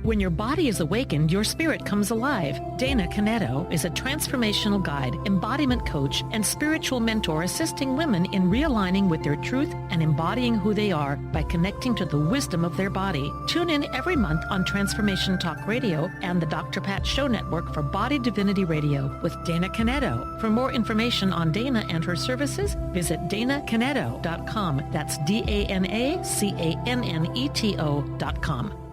When your body is awakened, your spirit comes alive. Dana Canetto is a transformational guide, embodiment coach, and spiritual mentor assisting women in realigning with their truth and embodying who they are by connecting to the wisdom of their body. Tune in every month on Transformation Talk Radio and the Dr. Pat Show Network for Body Divinity Radio with Dana Canetto. For more information on Dana and her services, visit danacanetto.com. That's DANACANNETO.com.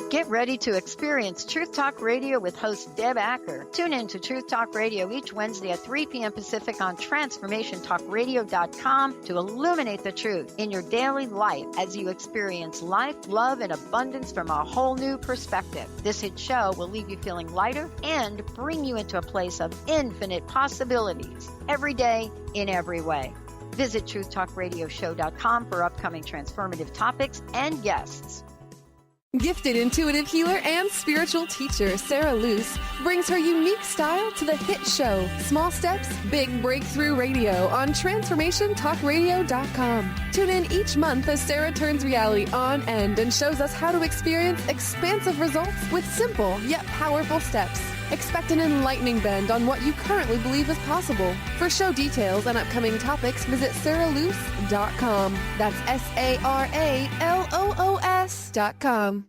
Get ready to experience Truth Talk Radio with host Deb Acker. Tune in to Truth Talk Radio each Wednesday at 3 p.m. Pacific on TransformationTalkRadio.com to illuminate the truth in your daily life as you experience life, love, and abundance from a whole new perspective. This hit show will leave you feeling lighter and bring you into a place of infinite possibilities every day in every way. Visit truthtalkradioshow.com for upcoming transformative topics and guests. Gifted intuitive healer and spiritual teacher Sarah Luce brings her unique style to the hit show Small Steps, Big Breakthrough Radio on TransformationTalkRadio.com. Tune in each month as Sarah turns reality on end and shows us how to experience expansive results with simple yet powerful steps. Expect an enlightening bend on what you currently believe is possible. For show details and upcoming topics, visit sarahluce.com. That's SARALOOS.com.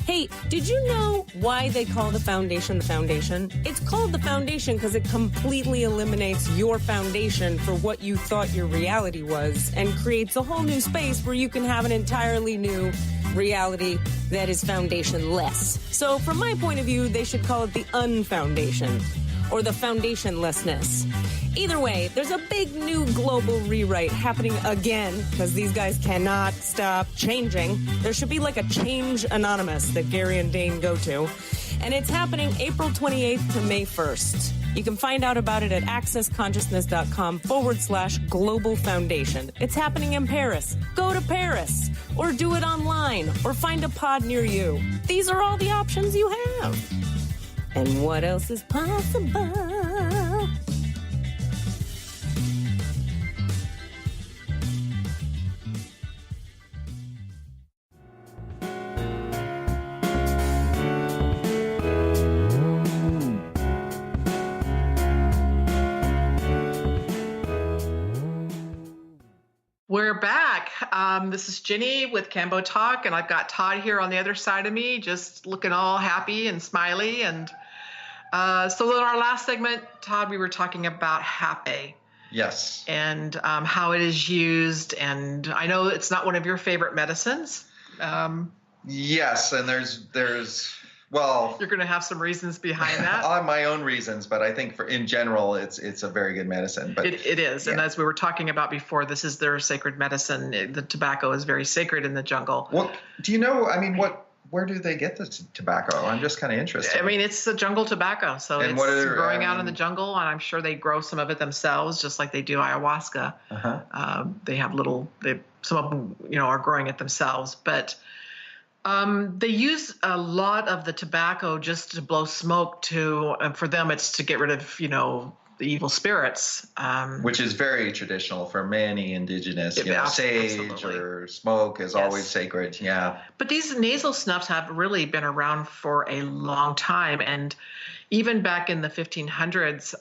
Hey, did you know why they call the foundation the foundation? It's called the foundation because it completely eliminates your foundation for what you thought your reality was and creates a whole new space where you can have an entirely new reality that is foundationless. So from my point of view, they should call it the unfoundation or the foundationlessness. Either way, there's a big new global rewrite happening again because these guys cannot stop changing. There should be like a Change Anonymous that Gary and Dane go to. And it's happening April 28th to May 1st. You can find out about it at accessconsciousness.com/global foundation. It's happening in Paris. Go to Paris or do it online or find a pod near you. These are all the options you have. And what else is possible? We're back. This is Ginny with Kambo Talk, and I've got Todd here on the other side of me, just looking all happy and smiley. And so in our last segment, Todd, we were talking about happy. Yes. And how it is used. And I know it's not one of your favorite medicines. Yes, and there's well, you're going to have some reasons behind that. I have my own reasons, but I think in general, it's a very good medicine. But it is, yeah. And as we were talking about before, this is their sacred medicine. The tobacco is very sacred in the jungle. Well, do you know? I mean, where do they get the tobacco? I'm just kind of interested. I mean, it's the jungle tobacco, so it's growing out in the jungle, and I'm sure they grow some of it themselves, just like they do ayahuasca. They have some of them, are growing it themselves, but. They use a lot of the tobacco just to blow smoke for them, it's to get rid of, the evil spirits. Which is very traditional for many indigenous, sage absolutely. Or smoke is always sacred. Yeah. But these nasal snuffs have really been around for a long time. And even back in the 1500s,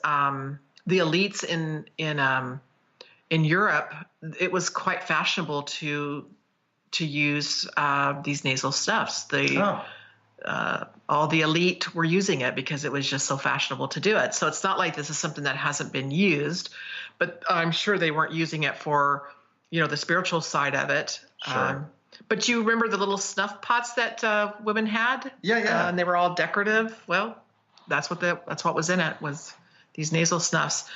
the elites in Europe, it was quite fashionable to use these nasal snuffs. All the elite were using it because it was just so fashionable to do it. So it's not like this is something that hasn't been used, but I'm sure they weren't using it for, the spiritual side of it. Sure. But you remember the little snuff pots that women had? Yeah. And they were all decorative. Well, that's what was in it, was these nasal snuffs.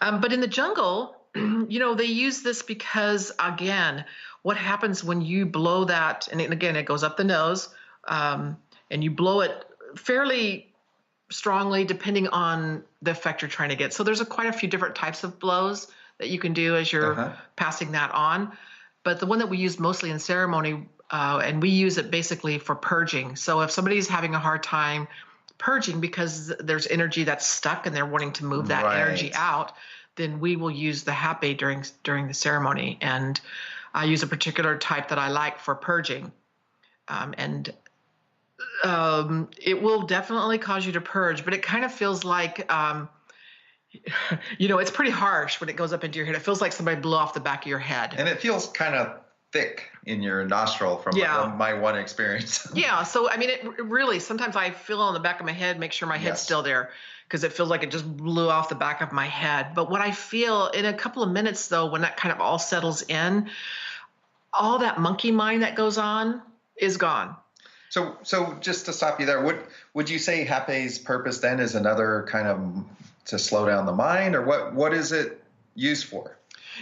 But in the jungle, they use this because, again, what happens when you blow that, and again, it goes up the nose, and you blow it fairly strongly depending on the effect you're trying to get. So there's quite a few different types of blows that you can do as you're passing that on. But the one that we use mostly in ceremony, and we use it basically for purging. So if somebody's having a hard time purging because there's energy that's stuck and they're wanting to move that energy out, then we will use the hape during the ceremony. And I use a particular type that I like for purging. And it will definitely cause you to purge, but it kind of feels like, it's pretty harsh when it goes up into your head. It feels like somebody blew off the back of your head. And it feels kind of thick in your nostril from my one experience. Yeah. So, I mean, it really, sometimes I feel on the back of my head, make sure my head's still there, because it feels like it just blew off the back of my head. But what I feel in a couple of minutes, though, when that kind of all settles in, all that monkey mind that goes on is gone. So just to stop you there, would you say hape's purpose then is another kind of to slow down the mind, or what is it used for?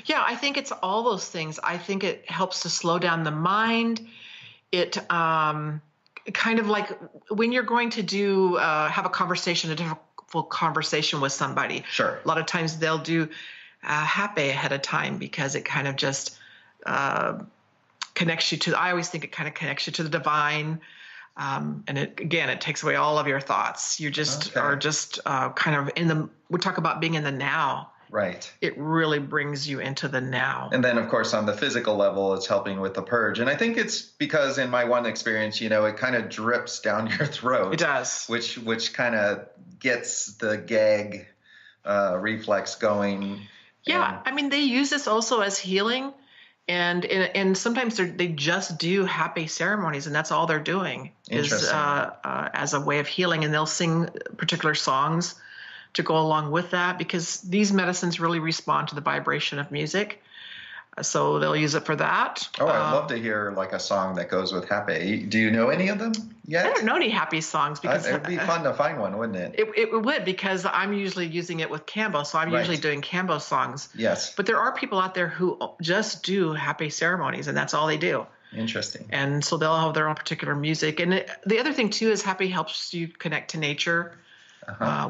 Yeah, I think it's all those things. I think it helps to slow down the mind. It kind of like when you're going to have a conversation full conversation with somebody. Sure. A lot of times they'll do happy ahead of time because it kind of just connects you to, I always think it kind of connects you to the divine. And it takes away all of your thoughts. You just are just kind of we talk about being in the now. Right. It really brings you into the now. And then, of course, on the physical level, it's helping with the purge. And I think it's because in my one experience, it kind of drips down your throat. It does. Which kind of gets the gag reflex going. Yeah. I mean, they use this also as healing. And sometimes they just do happy ceremonies, and that's all they're doing is as a way of healing. And they'll sing particular songs to go along with that, because these medicines really respond to the vibration of music. So they'll use it for that. Oh, I'd love to hear like a song that goes with happy. Do you know any of them yet? I don't know any happy songs because it would be fun to find one, wouldn't it? It would, because I'm usually using it with Kambo, so I'm usually doing Kambo songs. Yes. But there are people out there who just do happy ceremonies, and that's all they do. Interesting. And so they'll have their own particular music. And the other thing too is happy helps you connect to nature.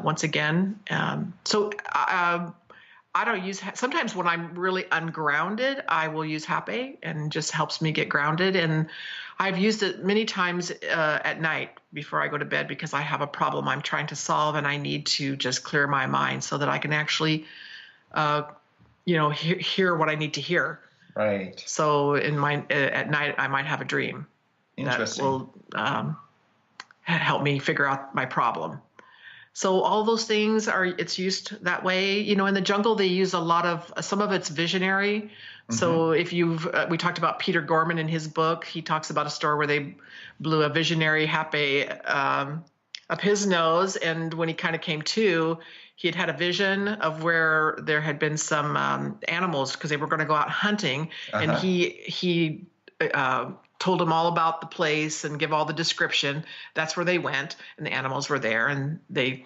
Once again, so I don't use. Sometimes when I'm really ungrounded, I will use happy, and just helps me get grounded. And I've used it many times at night before I go to bed, because I have a problem I'm trying to solve, and I need to just clear my mind so that I can actually, hear what I need to hear. Right. So at night, I might have a dream that will help me figure out my problem. So all those things it's used that way. In the jungle, they use a lot of, some of it's visionary. Mm-hmm. So if we talked about Peter Gorman in his book, he talks about a story where they blew a visionary happy up his nose. And when he kind of came to, he had a vision of where there had been some animals, because they were going to go out hunting. And he told them all about the place and give all the description. That's where they went, and the animals were there, and they,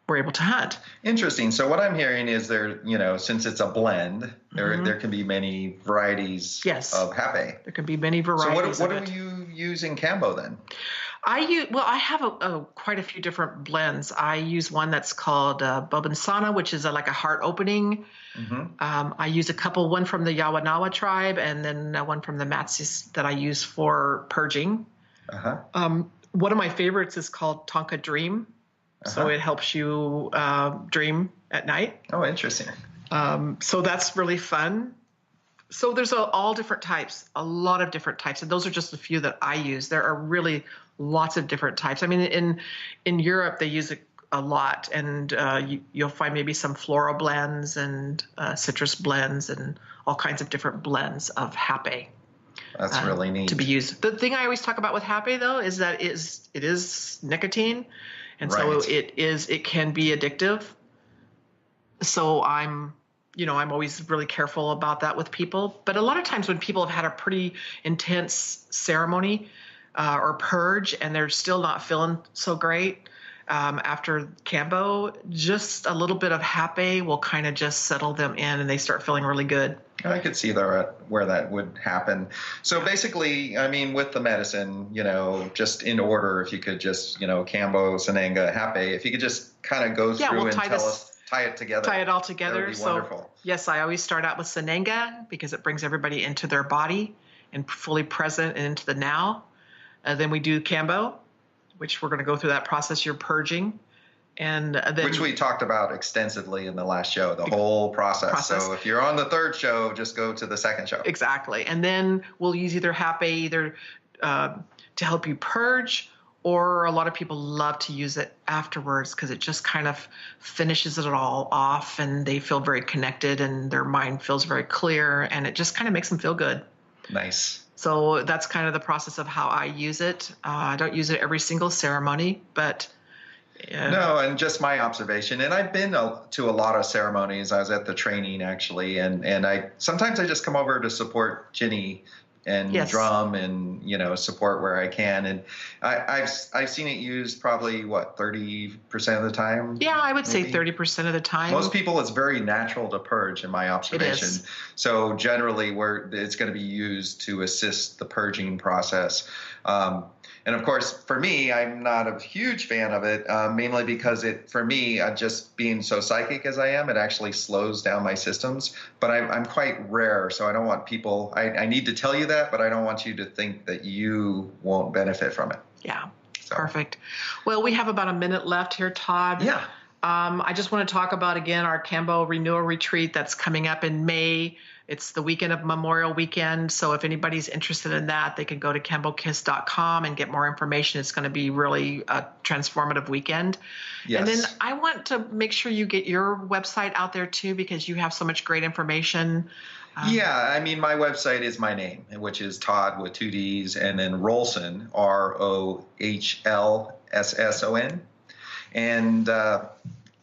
were able to hunt. Interesting. So what I'm hearing is since it's a blend, there can be many varieties of happy. There can be many varieties. So what do you use in Kambo then? I have quite a few different blends. I use one that's called Bobansana, which is like a heart opening. Mm-hmm. I use one from the Yawanawa tribe, and then one from the Matsis that I use for purging. One of my favorites is called Tonka Dream. So it helps you dream at night. Oh, interesting. So that's really fun. So there's all different types, a lot of different types. And those are just a few that I use. There are really lots of different types. I mean, in Europe, they use it a lot. And you'll find maybe some floral blends and citrus blends and all kinds of different blends of happy. That's really neat. To be used. The thing I always talk about with happy, though, is that it is nicotine. And so it can be addictive. So I'm always really careful about that with people. But a lot of times when people have had a pretty intense ceremony or purge, and they're still not feeling so great after Kambo, just a little bit of happy will kind of just settle them in, and they start feeling really good. I could see where that would happen. So basically, I mean, with the medicine, just in order, if you could just, Kambo, Sananga, happy, if you could just kind of go through and tell us, tie it together. Tie it all together. That would be wonderful. Yes, I always start out with Sananga because it brings everybody into their body and fully present and into the now. Then we do Kambo, which we're going to go through that process. You're purging. And then, which we talked about extensively in the last show, the whole process. So if you're on the third show, just go to the second show. Exactly. And then we'll use either happy to help you purge, or a lot of people love to use it afterwards because it just kind of finishes it all off, and they feel very connected and their mind feels very clear, and it just kind of makes them feel good. Nice. So that's kind of the process of how I use it. I don't use it every single ceremony, but no, and just my observation, and I've been to a lot of ceremonies. I was at the training actually, and sometimes I just come over to support Ginny and drum and support where I can, and I've seen it used probably 30% of the time. Yeah, I would say 30% of the time. Most people, it's very natural to purge, in my observation. It is. So generally, it's going to be used to assist the purging process. And of course, for me, I'm not a huge fan of it, mainly because for me, just being so psychic as I am, it actually slows down my systems. But I'm quite rare, so I don't want people, I need to tell you that, but I don't want you to think that you won't benefit from it. Yeah, perfect. Well, we have about a minute left here, Todd. Yeah. I just want to talk about, again, our Kambo Renewal Retreat that's coming up in May. It's the weekend of Memorial Weekend. So if anybody's interested in that, they can go to kambokiss.com and get more information. It's going to be really a transformative weekend. Yes. And then I want to make sure you get your website out there too, because you have so much great information. Yeah, I mean, my website is my name, which is Todd with 2 Ds, and then Rohlson, ROHLSSON. And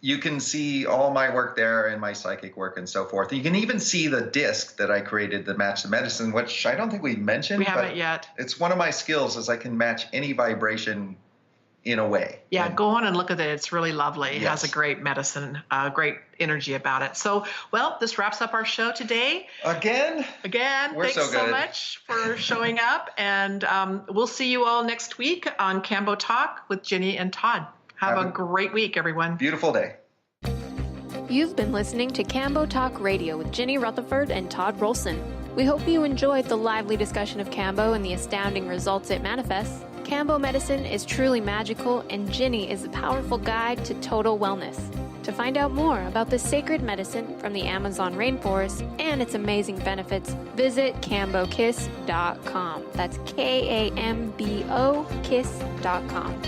you can see all my work there and my psychic work and so forth. You can even see the disc that I created to match the medicine, which I don't think we mentioned. We haven't yet. It's one of my skills is I can match any vibration in a way. Yeah, go on and look at it. It's really lovely. It Yes. has a great medicine, great energy about it. So, well, this wraps up our show today. Again, We're thanks so much for showing up. And we'll see you all next week on Kambo Talk with Ginny and Todd. Have a great week, everyone. Beautiful day. You've been listening to Kambo Talk Radio with Ginny Rutherford and Todd Rohlson. We hope you enjoyed the lively discussion of Kambo and the astounding results it manifests. Kambo medicine is truly magical, and Ginny is a powerful guide to total wellness. To find out more about this sacred medicine from the Amazon rainforest and its amazing benefits, visit kambokiss.com. That's KAMBO kiss.com.